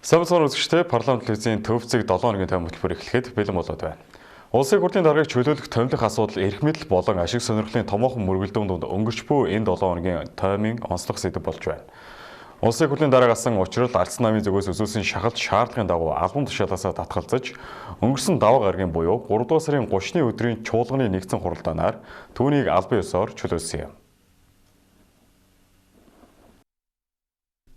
Самбар үзэгчтэй парламент телевизийн төвцөг 7 хоногийн тойм хөтөлбөр эхлэхэд бэлэн болоод байна. Улсын хурлын даргаыг чөлөөлөх томилох асуудал эрх мэдэл болон ашиг сонирхлын томоохон мөргөлдөөн донд өнгөрч буй энэ 7 хоногийн тоймын онцлог сэдэв болж байна. Улсын хурлын дарга асан учрал Ардсан намын зүгээс үзүүлсэн шахалт шаардлагын дагуу албан тушаалаасаа татгалзаж өнгөрсөн даваа гарагийн буюу 3 дугаар сарын 30-ны өдрийн чуулганы нэгдсэн хуралдаанаар түүнийг албан ёсоор чөлөөлсөн юм.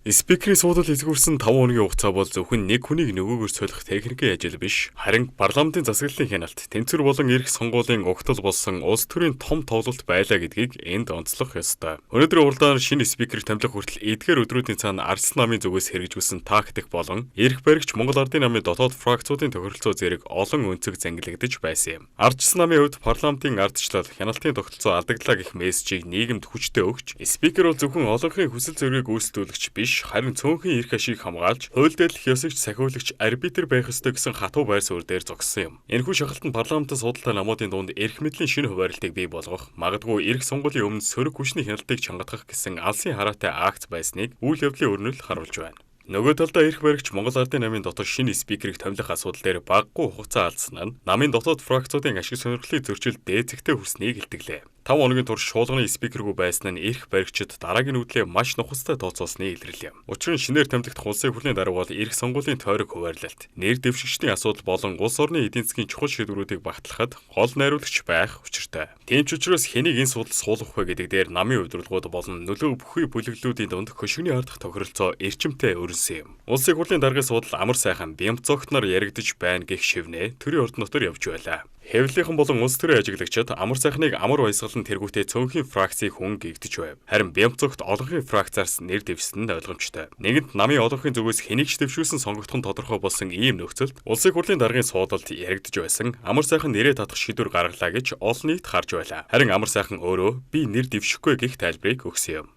Спикерийн суудал эсгүүрсэн 5 хоногийн хугацаа бол зөвхөн нэг хүнийг нөгөөгөөр солих техникийн ажил биш, харин парламентын засаглалын хяналт, тэнцвэр болон эрх сонгуулийн угтал болсон улс төрийн том тоглолт байлаа гэдгийг энд онцлох ёстой. Өнөөдрийн уралдаанаар шинэ спикерийг томилох хүртэл эдгээр өдрүүдийн цаана Ардсан намын зүгээс хэрэгжүүлсэн тактик болон эрх баригч Монгол Ардын намын дотоод фракцуудын тохиролцоо зэрэг олон өнцөг зангилагдаж байсан юм. Ардсан намын хувьд парламентын ардчлал, хяналтын тогтолцоо алдагдлаа гэх мессежийг нийгэмд хүчтэй өгч, спикер бол зөвхөн олонхын хүсэл зориг гүйцэтгүүлэгч биш, харин цөөнхийн эрх ашиг хамгаалж, хууль дэдлэх ёсогч сахиулагч арбитр байх ёстой гэсэн хатуу байр суурь дээр зогссон юм. Энэхүү шахалт нь парламентын судалтай намуудын дунд эрх мэдлийн шинэ хуваарлтыг бий болгох, магадгүй эрх сонгуулийн өмнө сөрөг хүчний хяналтыг чангадах гэсэн алсын хараатай акт байсныг үйл явдлын өрнөл харуулж байна. Нөгөө талдаа эрх баригч Монгол Ардын намын дотоод шинэ спикерийг томилох асуудал дээр багагүй хугацаа алдсан нь намын дотоод фракцуудын ашиг сонирхлын зөрчил дээд зэгтээ хүрснийг илтгэлээ. 5 хоногийн турш шуулганы спикергүй байсан нь эрх баригчид дараагийн үдлээ маш нухацтай тооцоолсны илрэл юм. Учир нь шинээр томилогдох улсын хурлын дарга бол эрх сонгуулийн тойрог хуваарлалт, нэр дэвшигчдийн асуудал болон улс орны эдийн засгийн чухал шийдвэрүүдийг багтлахад гол найруулагч байх учиртай. Тийм ч учраас хэнийг энэ судал суулгах вэ гэдэг дээр намын удирдлагууд болон нөлөө бүхий бүлэглэлүүдийн дунд хөшигний хардах тохиролцоо эрчимтэй өрнөсөн юм. Улсын хурлын даргын судал амар сайхан бямц цогтноор яригдж байна гэх шивнээ төрийн ордон дотор явж байлаа. Хэвлэлийнхэн болон улс төрийн ажиглагчид амар сайхныг амар баясгалан тэргүүтээ цөөнхийн фракцийн хүн гэгдэж байв. Харин бямцогт олонхын фракцаарс нэр дэвшсэн нь ойлгомжтой. Нэгэнт намын олонхын зүгээс хэнийг ч дэвшүүлсэн сонгогдох нь тодорхой болсон ийм нөхцөлд улсын хурлын даргын суудалд яригдж байсан амар сайхан нэрээ татах шийдвэр гаргалаа гэж олон нийт харж байлаа. Харин амар сайхан өөрөө би нэр дэвшихгүй гэх тайлбарыг өгсөн юм.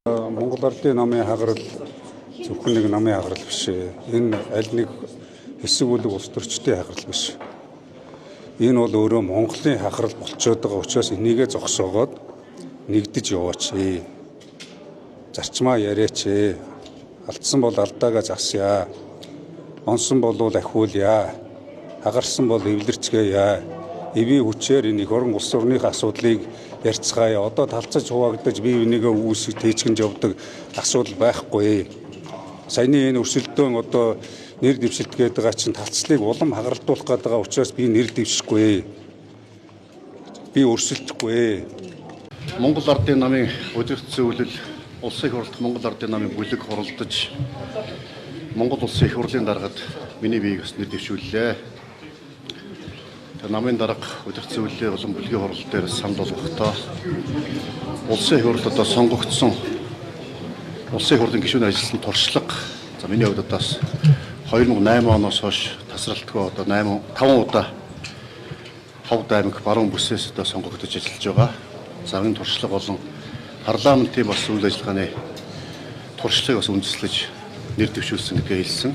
Монгол Ардын намын хагарал зөвхөн нэг намын хагарал биш. Энэ аль нэг хэсэг бүлэг улс төрчдийн хагарал биш. Энэ бол өөрөө Монголын хахарал болчиход байгаа учраас энийгээ зогсоогоод нэгдэж яваач. Зарчмаа яриач. Алдсан бол алдаагаа засъя. Онсон бол ахиулъя. Хагарсан бол эвлэрцгээе. Эвийн хүчээр энэ их орон улс орных асуудлыг ярьцгаая. Одоо талцаж хуваагдаж бие бинийгээ үүсгэж тэйчгэнж явдаг асуудал байхгүй. Саяны энэ өрсөлдөөн одоо нэр дэвшилт гэдэг чинь талцлыг улам хагаралтуулах гэдэг учраас би нэр дэвшихгүй. Би өрсөлдөхгүй. Монгол Ардын намын удирдсан зөвлөл улсын хурлд Монгол Ардын намын бүлэг хуралдаж Монгол улсын их хурлын даргад миний биеийг бас нэр дэвшүүллээ. Намын дарга удирдсан зөвлөлийн улам бүлгийн хурал дээр санал болгохдоо улсын их хурлд одоо сонгогдсон улсын их хурлын гишүүний ажилласан туршлага за миний хувьд одоос 2008 оноос хойш тасралтгүй одоо 5 удаа Ховд аймаг баруун бүсээс одоо сонгогдож ажиллаж байгаа. За энэ туршлага болон парламентын бас үйл ажиллагааны туршлагыг бас үндэслэж нэр дэвшүүлсэн гэдгээ хэлсэн.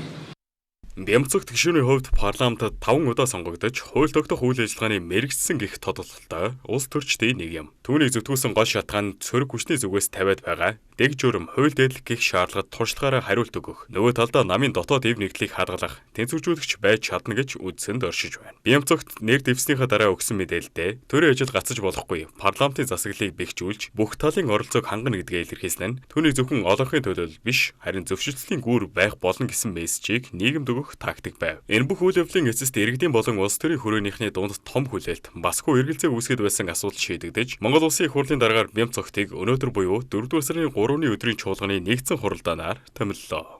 Бямцогт гишүүний хувьд парламентад 5 удаа сонгогдож, хууль тогтоох үйл ажиллагааны мэрэгдсэн гэх тодорхойлолтой улс төрчдийн нэг юм. Түүнийг зөвтгүүлсэн гол шалтгаан цөрөг хүчний зүгээс тавиад байгаа. Дэг журам хууль дэдлэх гэх шаардлагад туршлагаараа хариулт өгөх. Нөгөө талдаа намын дотоод эв нэгдлийг хадгалах, тэнцвэржүүлэгч байж чадна гэж үдсэнд оршиж байна. Бямцогт нэр дэвснийхаа дараа өгсөн мэдээлэлдээ төрийн ажил гацаж болохгүй. Парламентын засаглалыг бэхжүүлж, бүх талын оролцоог хангана гэдгээ илэрхийлсэн нь түүний зөвхөн олонхын төлөөлөл биш, харин зөвшөөрлөлийн гүүр байх болно гэсэн мессежийг нийгэмд өгөх тактик байв. Энэ бүх үйл явдлын эцэст иргэдийн болон улс төрийн хүрээнийхний дунд том хүлээлт, басгүй эргэлзээ үүсгэж байсан асуудал шийдэгдэж, Монгол улсын их хурлын даргаар Бямцогтыг өнөөдөр буюу 4 дугаар сарын 3-ны өдрийн чуулганы нэгдсэн хуралдаанаар томиллоо.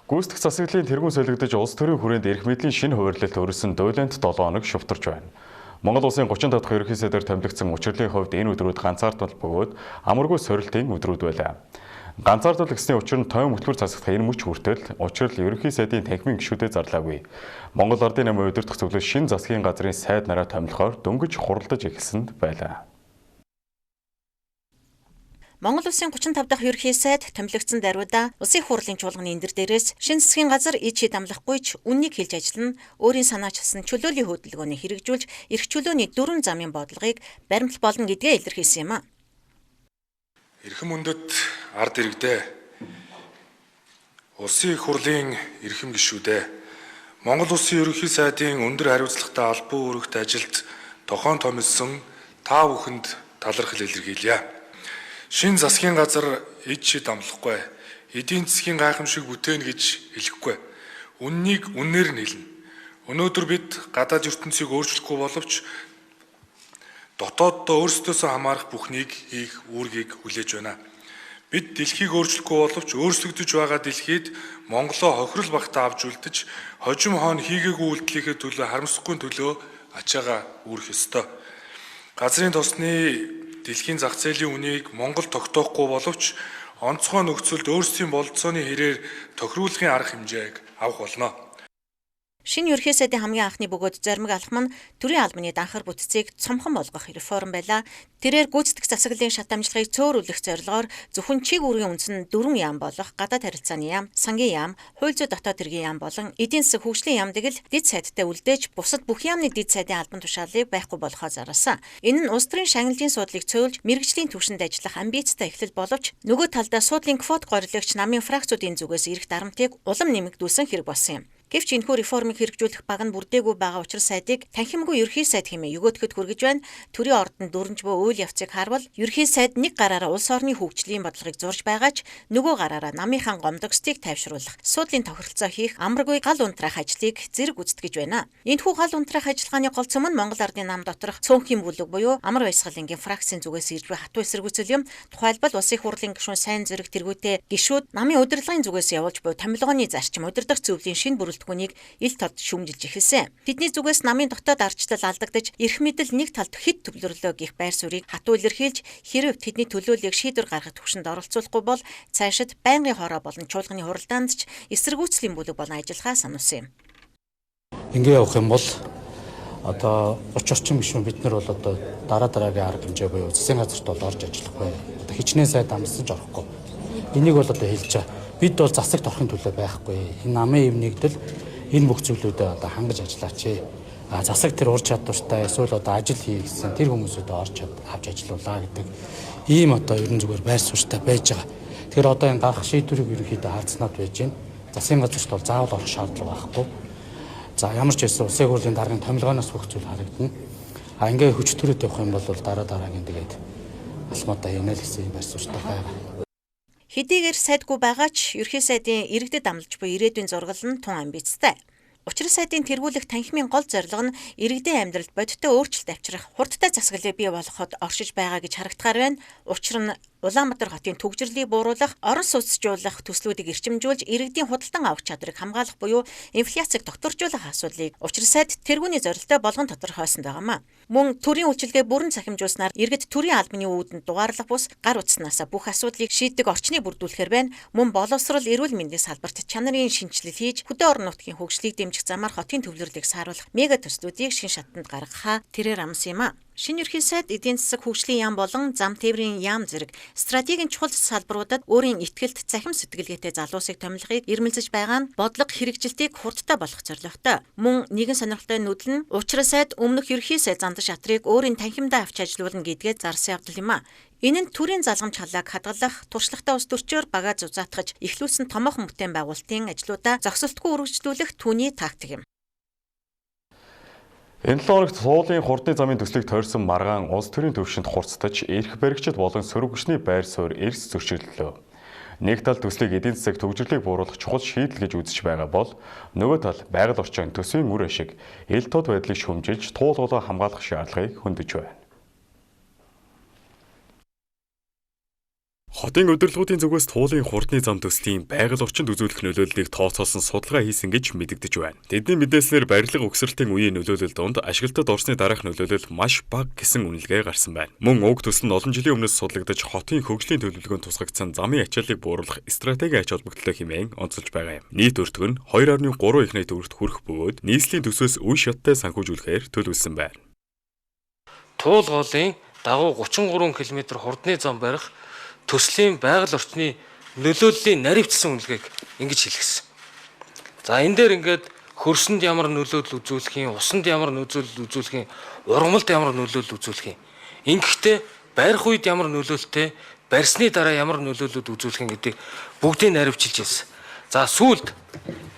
Гүйцэтгэх засаглалын тэргуун солигдож улс төрийн хүрээнд эрх мэдлийн шинэ хуваарлалт өргөсөн дуйлент 7 хоног шувтарч байна. Монгол улсын 35 дахь ерөнхий сайдаар томилогдсон учрлын хувьд энэ өдрүүд ганцаардвал бөгөөд амаргүй сорилтын өдрүүд байлаа. Ганцаардвал гэсний учир нь тойм хөтөлбөр засаглах энэ мөч хүртэл учрал ерөнхий сайдын танхимын гишүүдэд зарлаагүй. Монгол Ардын намын удирдах зөвлөл шинэ засгийн газрын сайд нараа томилохоор дөнгөж хуралдаж эхэлсэнд байлаа. Монгол улсын 35 дахь ерөнхий сайд томилогдсон даруйда улсын хурлын чуулганы эндэр дээрээс шинэ засгийн газар ид шийд амлахгүй ч үннийг хэлж ажиллана, өөрийн санаа часан чөлөөлийн хөдөлгөөнийг хэрэгжүүлж эрх чөлөөний 4 замын бодлогыг баримтал болно гэдгээ илэрхийлсэн юм а. Эрхэм үндэт ард иргэдээ, улсын их хурлын эрхэм гишүүдээ, Монгол Улсын ерөнхий сайдын өндөр хариуцлагатай албан үүрэгт ажилд тохон томилсон та бүхэнд талархал илэрхийлье. Шинэ засгийн газар эд шид амлахгүй, эдийн засгийн гайхамшиг бүтээн гэж хэлэхгүй. Үннийг үннээр нь хэлнэ. Өнөөдөр бид гадаад ертөнцийг өөрчлөхгүй боловч дотооддоо өөрсдөөсөө хамаарах бүхнийг хийх үүргийг хүлээж байна. Бид дэлхийг өөрчлөхгүй боловч өөрсгдөж байгаа дэлхийд Монголоо хохирол багтаа авч үлдэж, хожим хоон хийгээгүй үйлдэлийнхээ төлөө харамсахгүй төлөө ачаагаа үүрэх ёстой. Газрын тосны дэлхийн зах зээлийн үнийг Монгол тогтоохгүй боловч онцгой нөхцөлд өөрсдийн бололцооны хэрээр тохируулахын арга хэмжээг авах болно. Шинэ ерөнхий сайдын хамгийн анхны бөгөөд зоримог алхам нь төрийн албаны данхар бүтцийг цомхон болгох реформ байлаа. Тэрээр гүйцэтгэх засаглалын шат амжилгыг цөөрүүлэх зорилгоор зөвхөн чиг үүргийн үндэс нь 4 яам болох гадаад харилцааны яам, сангийн яам, хууль зүйн дотоод хэргийн яам болон эдийн засаг хөгжлийн яамдаг л дэд сайдтай үлдээж бусад бүх яамны дэд сайдын албан тушаалыг байхгүй болохоо зарласан. Энэ нь улс төрийн шагналын суудлыг цөөлж мэрэгжлийн түвшинд ажиллах амбицтай эхлэл боловч нөгөө талдаа суудлын квот горилагч намын фракцуудын зүгээс ирэх дарамтыг улам нэмэгдүүлсэн хэрэг болсон юм. Гэвч энэхүү реформыг хэрэгжүүлэх баг нь бүрдээгүй байгаа учраас сайдыг танхимгүй ерхий сайд хэмээн өгөөдөхөд хүргэж байна. Төрийн ордонд дүрмж буй үйл явцыг харвал ерхий сайд нэг гараараа улс орны хөгжлийн бодлогыг зурж байгаа ч нөгөө гараараа намынхан гомдогсдыг тайвшруулах, суудлын тохиролцоо хийх амаргүй гал унтраах ажлыг зэрэг гүйцэтгэж байна. Энэхүү гал унтраах ажиллагааны гол цөм нь Монгол Ардын нам доторх цөөнхийн бүлэг буюу амар баясгалангийн фракцийн зүгээс ирж буй хатуу эсэргүүцэл юм. Тухайлбал улсын их хурлын гишүүн сайн зэрэг тэргүүтээ гишүүд намын удирдлагын зүгээс явуулж буй томилгооны зарчим удирдах зөвлөлийн шинэ бүрэлдэхүүнийг ил тод шүмжилж эхэлсэн. Тэдний зүгээс намын дотоод ардчлал алдагдаж, эрх мэдэл нэг талд хэд төвлөрлөө гэх байр суурийг хатуу илэрхийлж, хэрэг тэдний төлөөллийг шийдвэр гаргах түвшинд оролцуулахгүй бол цаашид байнгын хороо болон чуулганы хуралдаанд ч эсэргүүцлийн бүлэг болон ажиллагаа сануулсан юм. Ингээ явах юм бол одоо 30 орчим гишүүн бид нар бол одоо дараагийн арга хэмжээ буюу засгийн газарт бол орж ажиллахгүй. Одоо хичнээн сайд амсаж орохгүй. Энийг бол одоо хэлж байгаа. Бид бол засагт орохын төлөө байхгүй. Энэ намын эв нэгдэл энэ бүх зүйлүүдэд одоо хангаж ажиллаач. Засаг тэр ур чадвартай эсвэл одоо ажил хий гэсэн тэр хүмүүсүүд орж авч ажиллаулаа гэдэг ийм одоо ерөн зүгээр байр суурьтай байж байгаа. Тэгэхээр одоо энэ гарах шийдвэрийг ерөнхийдөө хаалцнаад байж байна. Засгийн газарт бол заавал орох шаардлага байхгүй. За ямар ч байсан улсын хурлын даргын томилгооноос бүх зүйл харагдана. Ингээ хүчтөрөд явах юм бол дараагийн тэгээд алхмуудаа хийнэ л гэсэн байр суурьтай байгаа. Хэдийгээр сайдгүй байгаа ч ерхий сайдын иргэдэд амлаж буй ирээдүйн зургал нь тун амбицтай. Учир сайдын тэргүүлэх танхимын гол зорилго нь иргэдийн амьдралд бодиттой өөрчлөлт авчрах, хурдтай засаглалыг бий болгоход оршиж байгаа гэж харагдахаар байна. Учир нь Улаанбаатар хотын түгжрлийг бууруулах, орон сууцжуулах төслүүдийг эрчимжүүлж, иргэдийн худалдан авах чадварыг хамгаалах буюу инфляцийг докторжуулах асуудлыг учир сайд тэргүүний зорилттой болгон тодорхойлсон байгаамаа. Мөн төрийн үйлчилгээ бүрэн цахимжуулснаар иргэд төрийн албаны үүдэнд дугаарлах бус гар утснаас бүх асуудлыг шийддэг орчныг бүрдүүлэхээр байна. Мөн боловсрол, эрүүл мэндийн салбарт чанарын шинжилэл хийж, хөдөө орон нутгийн хөгжлийг дэмжих замаар хотын төвлөрлийг сааруулах мега төслүүдийг шин шатанд гаргахаа тэрээр амсан юм а. Шинэ ерхий сайд эдийн засаг хөгжлийн яам болон зам тээврийн яам зэрэг стратегийн чухал салбаруудад өөрийн ихтгэлд цахим сэтгэлгээтэй залуусыг томилохыг ирмэлзэж байгаа нь бодлого хэрэгжилтийг хурдтай болгох зорилготой. Мөн нэгэн сонирхолтой нүүдэл нь учир сайд өмнөх ерхий сайд зандан шатрыг өөрийн танхимдаа авч ажилуулна гэдгээ зарсан явдал юм а. Энэ нь төрийн залгамж халааг хадгалах, туршлагатай улс төрчөөр багаа зузаатгаж эхлүүлсэн томоохон бүтээн байгуулалтын ажлуудаа зогсолтгүй үргэлжлүүлэх түүний тактик юм. Энэ 7 хоногт суулын хурдны замын төслийг тойрсон маргаан улс төрийн төвшөнд хурцтаж эрх баригчид болон сөрөг хүчний байр суурь эрс зөрчигдлөө. Нэг тал төслийг эдийн засаг төвжирлийг бууруулах чухал шийдэл гэж үзэж байгаа бол нөгөө тал байгаль орчин төсвийн үр ашиг ил тод байдлыг шөмжилж туулгуулаа хамгаалах шаардлагыг хөндөж байна. Хотын удирдлагуудын зүгээс туулын хурдны зам төслийн байгаль орчинд үзүүлэх нөлөөллийг тооцоолсон судалгаа хийсэн гэж мэдэгдэж байна. Тэдний мэдээлснээр барилга өгсрэлтийн үеийн нөлөөлөл донд ашиглалтад орсны дараах нөлөөлөл маш бага гэсэн үнэлгээ гарсан байна. Мөн уг төсөл нь олон жилийн өмнөөс судлагдаж хотын хөгжлийн төлөвлөгөөнд тусгагдсан замын ачааллыг бууруулах стратегийн ач холбогдолтой хэмээн онцолж байгаа юм. Нийт өртөг нь 2.3 их найт төгрөгт хүрэх бөгөөд нийслэлийн төсвөөс үе шаттай санхүүжүүлэхээр төлөвлөсөн байна. Туулгуулын дагуу 33 км хурдны зам барих төслийн байгаль орчны нөлөөллийн наривчсан үнэлгээг ингэж хэлгэсэн. За энэ дээр ингээд хөрсөнд ямар нөлөөлөл үзүүлэх юм, усанд ямар нөлөөлөл үзүүлэх юм, ургамалд ямар нөлөөлөл үзүүлэх юм. Ингэхдээ барих үед ямар нөлөөлөлтэй, барьсны дараа ямар нөлөөлөлд үзүүлэх гэдэг бүгдийг наривчилж ирсэн. За сүүлд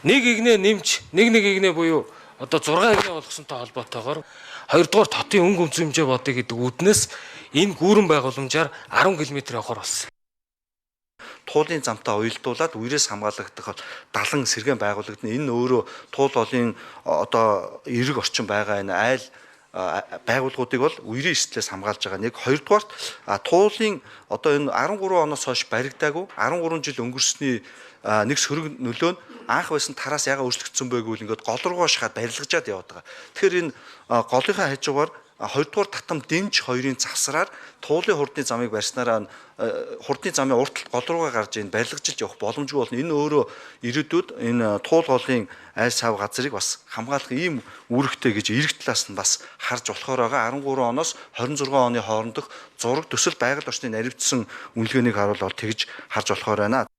нэг игнэ нэмж, нэг игнэ буюу одоо 6 игнэ болгосонтой холбоотойгоор 2 дугаар хотын өнгө үнцэн хэмжээ бодъё гэдэг үүднээс энэ гүүрэн байгууламжаар 10 км явахаар болсон. Туулын замтаа уялдуулаад үерээс хамгаалагдах 70 сэргээн байгуулагдана. Энэ өөрөө туул олын одоо эрэг орчин байгаа энэ айл байгууллагуудыг бол үерийн эрсдлээс хамгаалж байгаа. Нэг хоёрдугаарт туулын одоо энэ 13 оноос хойш баригдаагүй 13 жил өнгөрсний нэг сөрөг нөлөө нь анх байсан тараас яга өөрчлөгдсөн байг үл ингээд гол руугаа шахаад барилгажаад яваад байгаа. Тэгэхээр энэ голынхаа хажуугаар хоёрдугаар татам дэмж хоёрын завсраар туулын хурдны замыг барьснараа хурдны замын урталт гол руугаа гарч ийн барилгажилж явах боломжгүй болно. Энэ өөрөө ирээдүйд энэ туул голын айл сав газрыг бас хамгаалах ийм үүрэгтэй гэж эрэг талаас нь бас харж болохоор байгаа. 13 оноос 26 оны хоорондох зураг төсөл байгаль орчны наривчсан үнэлгээнийг харуулбал тэгж харж болохоор байна.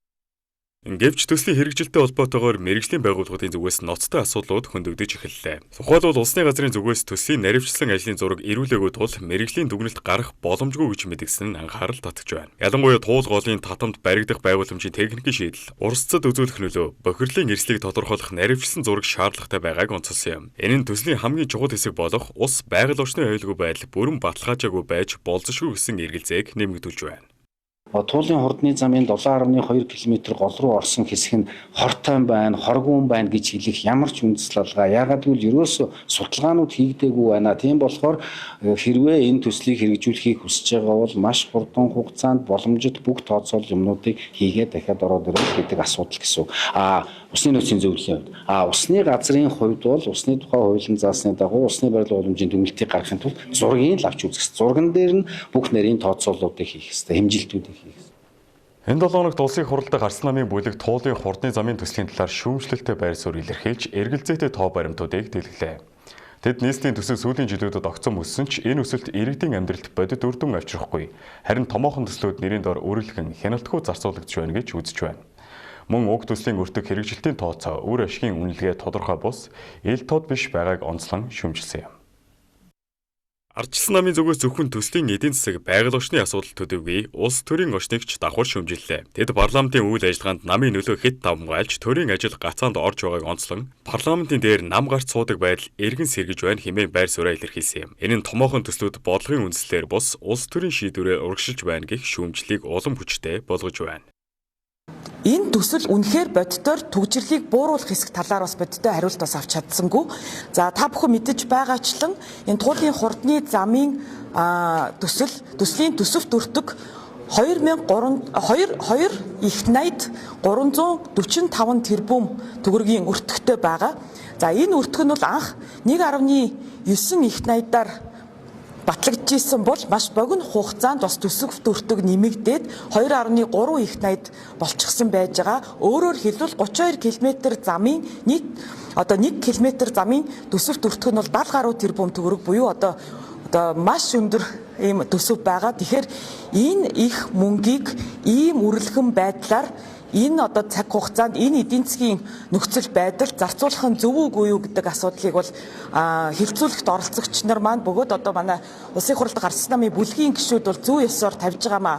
Гэвч төслийн хэрэгжилтэй холбоотойгоор мэргэжлийн байгууллагуудын зүгээс ноцтой асуудлууд хөндөгдөж эхэллээ. Тухайлбал улсны газрын зүгээс төслийн наривчлсан ажлын зураг ирүүлээгүй тул мэргэжлийн дүгнэлт гарах боломжгүй гэж мэдгсэн нь анхаарал татж байна. Ялангуяа туул голын татамд баригдах байгууламжийн техникийн шийдэл, урсцад үзүүлэх нөлөө, бохирлын эрслийг тодорхойлох наривчлсан зураг шаардлагатай байгааг онцолсон юм. Энэ нь төслийн хамгийн чухал хэсэг болох ус байгаль орчны аюулгүй байдал бүрэн баталгаажаагүй байж болзошгүй гэсэн эргэлзээг нэмэгдүүлж байна. Туулын хурдны замын 7.2 км гол руу орсон хэсэг нь хортой байна, хоргуун байна гэж хэлэх ямар ч үндэслэл алгаа. Яагаад гэвэл ерөөсө судалгаанууд хийгдээгүй байна. Тийм болохоор хэрвээ энэ төслийг хэрэгжүүлэхийг хүсэж байгаа бол маш хурдан хугацаанд боломжит бүх тооцоол юмнуудыг хийгээд дахиад ороод ирэх гэдэг асуудал гэсэн. Усны нөөцийн зөвлөлийн хувьд усны газрын хувьд бол усны тухай хуулийн заасны дагуу усны барилга боломжийн дүгнэлтийг гаргахын тулд зургийг авч үзэх. Зурган дээр нь бүх нарийн тооцооллуудыг хийх хэрэгтэй, хэмжилтүүдийг хийх. Энэ 7 хоногт улсын хурлдах Арслан намын бүлэг туулын хурдны замын төслийн талаар шүүмжлэлтэй байр суурь илэрхийлж эргэлзээтэй тоо баримтуудыг дэлгэлээ. Тэд нийслэлийн төсөв сүүлийн жилүүдэд огцом өссөн ч энэ өсөлт иргэдийн амьдралд бодит үр дүн авчрахгүй. Харин томоохон төслүүд нэрийн дор үргэлжлэн хяналтгүй зарцуулагдж байна гэж үзэж байна. Мөн уг төслийн өртөг хэрэгжилтийн тооцоо үр ашигын үнэлгээ тодорхой бус ил тод биш байгааг онцлон шүүмжилсэн юм. Арчилсан намын зүгээс зөвхөн төслийн эдийн засаг байгаль орчны асуудал төдийгүй улс төрийн орчныг ч давхар шүүмжиллээ. Тэд парламентын үйл ажиллагаанд намын нөлөө хэд давмгайлж төрийн ажил гацаанд орж байгааг онцлон парламентын дээр нам гарч суудаг байдал эргэн сэргэж байна хэмээн байр сууриа илэрхийлсэн юм. Энэ нь томоохон төслүүд бодлогын үндслээр бус улс төрийн шийдвэрээр урагшилж байна гэх шүүмжлэлийг улам хүчтэй болгож байна. Энэ төсөл үнэхээр боддоор түгжирлийг бууруулах хэсэг талаар бас боддоо хариулт бас авч чадсангүй. За та бүхэн мэдэж байгаачлан энэ туулын хурдны замын төслийн төсөвт өртөг 2 их найд 345 тэрбум төгрөгийн өртөгтэй байгаа. За энэ өртөг нь бол анх 1.9 их найдаар батлагдчихсан бол маш богино хугацаанд бас төсөвт өртөг нэмэгдээд 2.3 их найд болчихсон байж байгаа. Өөрөөр хэлбэл 32 км замын нийт одоо 1 км замын төсөвт өртөг нь бол 70 гаруй тэрбум төгрөг буюу одоо маш өндөр ийм төсөв байгаа. Тэгэхээр энэ их мөнгийг ийм үрлэгэн байдлаар энэ одоо цаг хугацаанд энэ эдийн засгийн нөхцөл байдал зарцуулах нь зөв үгүй юу гэдэг асуудлыг бол хилцүүлэхт оролцогч нар маань бөгөөд одоо манай улсын хурлд Арслан намын бүлгийн гишүүд бол зөв ёсоор тавьж байгаамаа.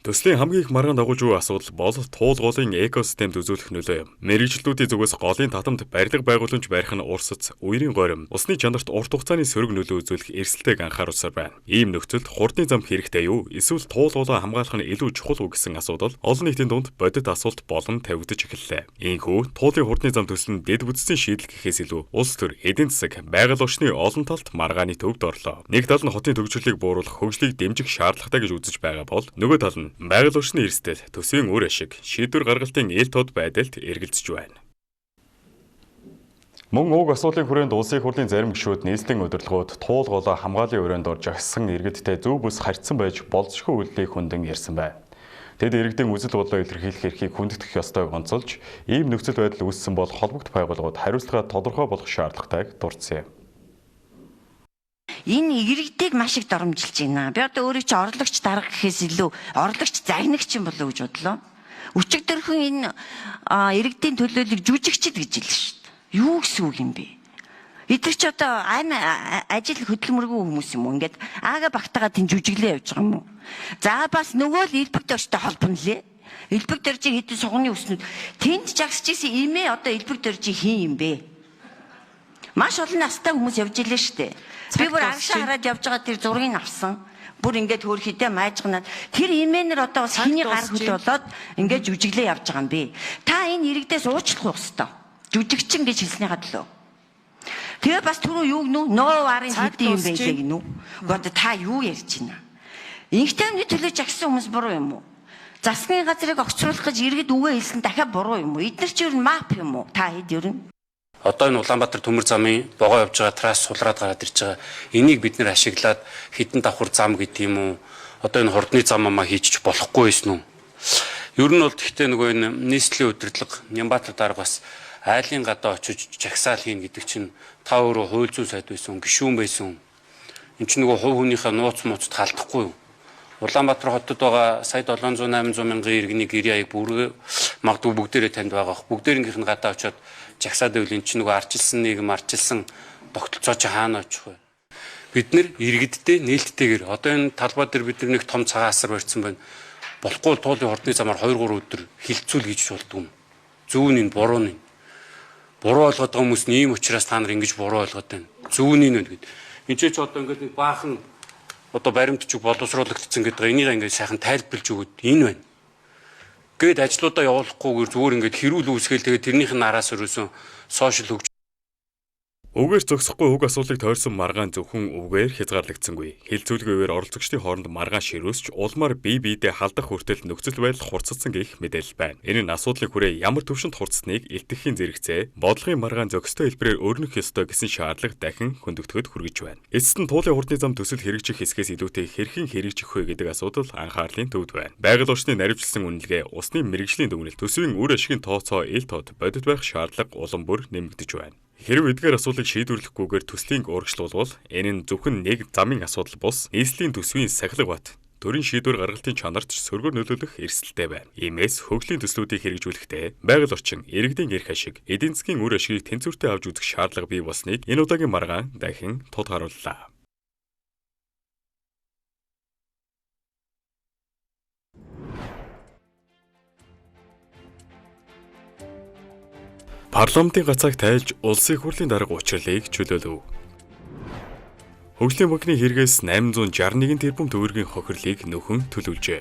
Төслийн хамгийн их маргаан дагуулж буй асуудал бол туул голын экосистемд үзүүлэх нөлөө юм. Мэргэжлүүдийн зүгээс голын татамд барилга байгууламж барих нь урсц, үерийн горим, усны чанарт урт хугацааны сөрөг нөлөө үзүүлэх эрсдэлтэйг анхааруулсаар байна. Ийм нөхцөлд хурдны зам хэрэгтэй юу? Эсвэл туул голоо хамгаалах нь илүү чухал уу гэсэн асуудал олон нийтийн дунд бодит асуулт болон тавигдаж эхэллээ. Иймээс туулын хурдны зам төсөл нь дэд бүтцийн шийдэл гэхээс илүү улс төр, эдийн засаг, байгаль орчны олон талт маргааны төвд орлоо. Нэг тал нь хотын төгжрлийг бууруулах, хөгжлийг дэмжих шаардлагатай гэж үзэж байгаа бол нөгөө тал нь байгаль орчны эрсдэл, төсвийн үр ашиг, шийдвэр гаргалтын ил тод байдалд эргэлзэж байна. Мөн уг асуудлын хүрээнд улсын хурлын зарим гишүүд нийслэлийн удирдлагууд туул голоо хамгааллын өрөөнд орж агссан иргэдтэй зөв бүс харьцсан байж болзошгүй үйлдэлийг хүндэн ярьсан байна. Тэд иргэдийн үзэл бодлоо илэрхийлэх эрхийг хүндэтгэх ёстойг онцолж, ийм нөхцөл байдал үүссэн бол холбогд байгууллагууд хариуцлага тодорхой болгох шаардлагатайг дурдсан юм. Энэ иргэдийг маш их доромжилж байна. Би одоо өөрөө чи орлогч дарга гэхээс илүү орлогч загнагч юм болов уу гэж бодлоо. Өчигдөрхөн энэ иргэдийн төлөөллөг жүжигчд гэж хэлсэн шүү дээ. Юу гэсэн үг юм бэ? Эдгээр ч одоо ажил хөдөлмөргүй хүмүүс юм уу? Ингээд аага багтагаа тэн жүжиглээ явж байгаа юм уу? За бас нөгөө л элбэг дөржтэй холбоно лээ. Элбэг дөржийн хэдэн сугны өснүүд тэнд жагсаж исэн имээ одоо элбэг дөржийн хин юм бэ? Маш олон настай хүмүүс явж илээ штэ. Би бүр агшаа хараад явж байгаа тэр зургийг авсан. Бүр ингээд хөөрхөдөө маажгнаад тэр имэнэр одоо бас хиний гар хөл болоод ингээд жүжиглээ явж байгаа юм бэ. Та энэ иргэдээс уучлах ёстой. Жүжигчин гэж хэлснийхаа төлөө. Тэгээ бас түрүү юу гэнэ үү? Ноо арын хэдийн юм байлээ гэнэ үү? Гэхдээ та юу ярьж байна? Инхтэмний төлөө жагсан хүмүүс буруу юм уу? Засгийн газрыг огцруулах гэж иргэд үгээ хэлсэн дахиад буруу юм уу? Эдгээр чи ер нь мап юм уу? Та хэд ер нь? Одоо энэ Улаанбаатар төмөр замын богоо явж байгаа трасс сулраад гараад ирж байгаа. Энийг бид нэр ашиглаад хідэн давхар зам гэдэг юм уу? Одоо энэ хурдны зам амаа хийчих болохгүй байсан уу? Ер нь бол гэхдээ нөгөө энэ нийслэлийн удирдлага Нямбатар дарга бас айлын гадаа очиж жагсаал хийн гэдэг чинь та өөрөө хууль зүйн сайд байсан, гишүүн байсан. Энд чинь нөгөө хувь хүнийхээ нууц мууцд халдахгүй юу? Улаанбаатар хотод байгаа сая 700-800 мянган иргэний гэр яаг бүргээ магадгүй бүгдээрээ танд байгаа. Бүгдээрийнх нь гадаа очиод жагсаад байвал эн чинь нөгөө арчилсан нийгэм арчилсан тогтолцоо чи хаана очих вэ? Бид нэр иргэдтэй нээлттэйгээр одоо энэ талбай дээр бид нэг том цагаан асар барьсан байна. Болохгүй туулын хурдны замаар 2-3 өдөр хилцүүл гэж болдгоо юм. Зөв нь буруу нь. Буруу ойлгоод байгаа хүмүүс нь ийм учраас та нар ингэж буруу ойлгоод байна. Зөв нь вэ гэд. Энд ч одоо ингээд нэг баахан одоо баримтчиг боловсруулагдсан гэдэг энийг ингээд сайхан тайлбарлаж өгöd энэ байна. Гээд ажлуудаа явуулахгүйгээр зүгээр ингээд хэрүүл үүсгээл тэгээд тэрнийх нь араас өрөөсөн сошиал хөгжил Үгээр зогсохгүй уг асуулыг тойрсон маргаан зөвхөн үгээр хязгаарлагдсангүй. Хилцүүлгээгээр оролцогчдын хооронд маргаан ширүүсч улмаар бие биедээ халдах хүртэл нөхцөл байдал хурцсан гэх мэдээлэл байна. Энэ нь асуудлын хүрээ ямар төвшөнд хурцсныг илтгэхийн зэрэгцээ, бодлогын маргаан зохистой хэлбэрээр өөрнөх ёстой гэсэн шаардлага дахин хөндөгдөхөд хүргэж байна. Эцэст нь туулын хурдны зам төсөл хэрэгжих хэсгээс илүүтэй хэрхэн хэрэгжих вэ гэдэг асуудал анхаарлын төвд байна. Байгаль орчны наривчлсан үнэлгээ, усны мэрэгжлийн дүгнэлт, төсвийн үр ашигын тооцоо ил тод бодит байх шаардлага улам бүр нэмэгдэж байна. Хэрв эдгээр асуудлыг шийдвэрлэхгүйгээр төслийн урагшил болвол энэ нь зөвхөн нэг замын асуудал бус нийслэлийн төсвийн сахилга бат төрийн шийдвэр гаргалтын чанарт сөргөөр нөлөөлөх эрсдэлтэй байна. Иймээс хөгжлийн төслүүдийг хэрэгжүүлэхдээ байгаль орчин, иргэдийн эрх ашиг, эдийн засгийн үр ашигыг тэнцвэртэй авч үзэх шаардлага бий болсныг энэ удаагийн маргаан дахин тулгаарууллаа. Парламентын гацааг тайлж улсын хурлын дарга учрлыг чөлөөлөв. Хөгжлийн банкны хэрэгээс 861 тэрбум төгрөгийн хохирлыг нөхөн төлөвлөжээ.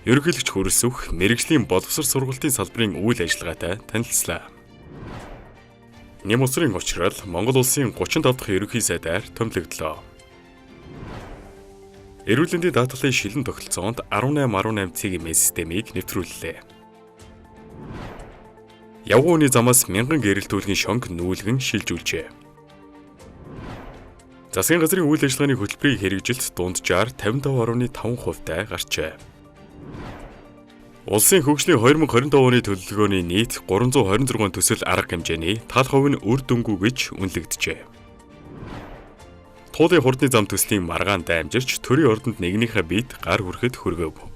Ерөнхийлөгч хөрөлсөх мэрэгжлийн боловсрол сургалтын салбарын үйл ажиллагаатай танилцлаа. Нэм улсын учрал Монгол улсын 35 дахь ерөнхий сайдаар томилогдлоо. Эрүүл мэндийн даатгалын шилэн тогтолцоонд 18 цэгийн системийг нэвтрүүллээ. Явгууны замаас мянган гэрэлтүүлгийн шонг нүүлгэн шилжүүлжээ. Засгийн газрын үйл ажиллагааны хөтөлбөрийн хэрэгжилт дунджаар 55.5%-тай гарчээ. Улсын хөгжлийн 2025 оны төлөвлөгөөний нийт 326 төсөл арга хэмжээний тал хувь нь үр дүнгүй гэж үнэлэгджээ. Туулын хурдны зам төслийн маргаан даймжирч төрийн ордонд нэгнийхээ биед гар хүрэхэд хүргэв.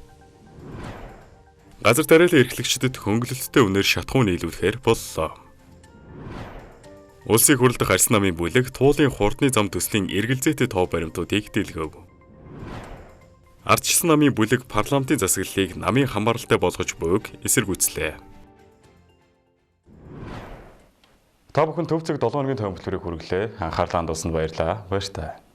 Газар тариалан эрхлэгчдэд хөнгөлөлттэй үнээр шатхуун нийлүүлэхээр боллоо. Улсын хурал дахь арьс намын бүлэг туулын хурдны зам төслийн эргэлзээтэй тоо баримтуудыг дэлгэв. Ардчилсан намын бүлэг парламентын засаглалыг намын хамааралтай болгож буйг эсэргүүцлээ. Та бүхэн төв цаг 7 өдрийн төвөмөлтөрийг хүргэлээ. Анхаарлаа хандуулсанд баярлалаа. Баяр таа.